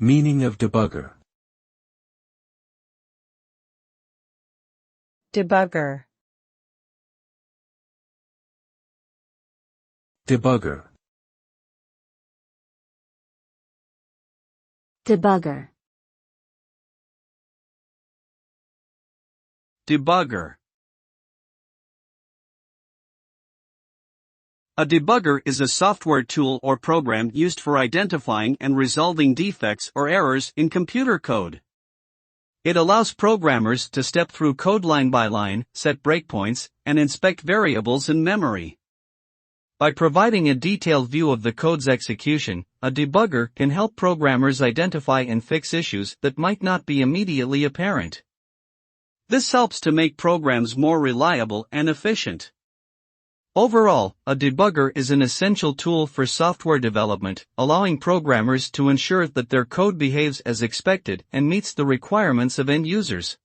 Meaning of debugger. Debugger. Debugger. Debugger. Debugger. A debugger is a software tool or program used for identifying and resolving defects or errors in computer code. It allows programmers to step through code line by line, set breakpoints, and inspect variables in memory. By providing a detailed view of the code's execution, a debugger can help programmers identify and fix issues that might not be immediately apparent. This helps to make programs more reliable and efficient. Overall, a debugger is an essential tool for software development, allowing programmers to ensure that their code behaves as expected and meets the requirements of end users.